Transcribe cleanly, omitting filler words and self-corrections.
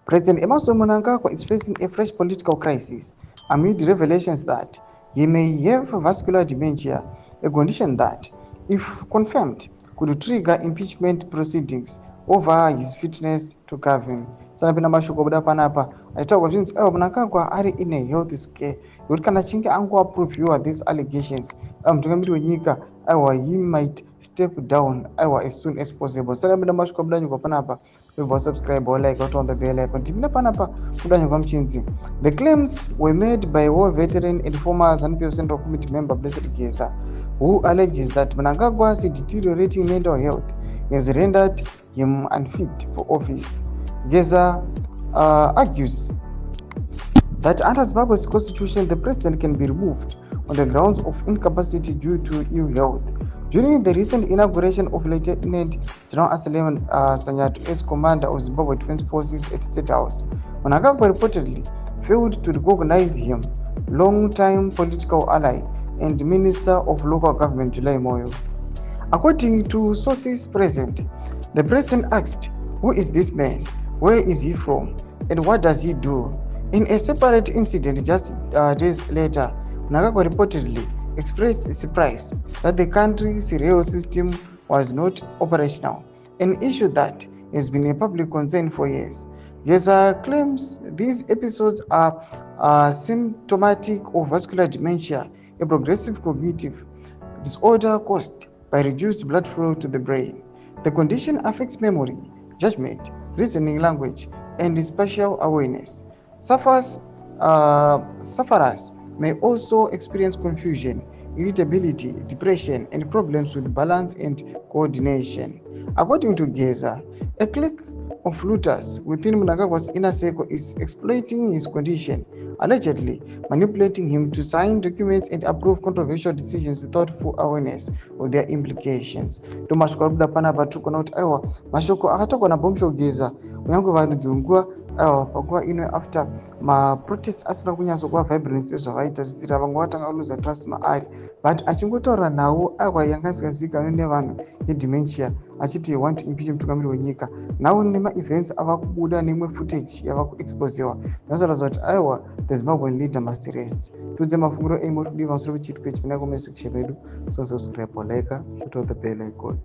President Emmerson Mnangagwa is facing a fresh political crisis amid revelations that he may have vascular dementia, a condition that, if confirmed, could trigger impeachment proceedings over his fitness to govern. Sanapinda mashoko buda panapa achitaura kuti Mnangagwa ari in a health scare yekuti kana achinge angoapproviwa these allegations mutungamiri wenyika he might step down as soon as possible. Sanapinda mashoko buda nyika panapa webva subscribe or like on the bell icon tipinda panapa kudanyika muchinzi. The claims were made by war veteran and former ZANU-PF Central Committee member Blessed Geza, who alleges that Mnangagwa's deteriorating mental health has rendered him unfit for office. Geza argues that under Zimbabwe's constitution, the president can be removed on the grounds of incapacity due to ill health. During the recent inauguration of Lieutenant General Asylum Sanyato as commander of Zimbabwe Defense Forces at State House, Mnangagwa reportedly failed to recognize him, long-time political ally and Minister of Local Government July Moyo. According to sources present, the president asked, "Who is this man? Where is he from? And what does he do?" In a separate incident just days later, Mnangagwa reportedly expressed surprise that the country's rail system was not operational, an issue that has been a public concern for years. Geza claims these episodes are symptomatic of vascular dementia, a progressive cognitive disorder caused by reduced blood flow to the brain. The condition affects memory, judgment, reasoning language, and spatial awareness. Sufferers may also experience confusion, irritability, depression, and problems with balance and coordination. According to Geza, a clique of looters within Mnangagwa's inner circle is exploiting his condition, allegedly manipulating him to sign documents and approve controversial decisions without full awareness of their implications. Tomashoko buda panapa tikona kuti mashoko akatogwa naBombshell Geza kunyange vanhu nguva panguva ino after maprotest asina kunyatsokuva vibrant sezvavaitarisira, vamwe vatanga kuloza trust maari, but achingotaura nawo yanga isingazivikanwi nevanhu yedementia achiti he want to impeach mutungamiri wenyika. Nawo nema-events ava kubuda nemwe footage yava kuexposewa zvinotaridza kuti the Zimbabwean leader must rest. Tudze mafungiro enyu muri kudiwa musoro pechitwe chipinda comment section yedu, so subscribe or like, hit the bell icon.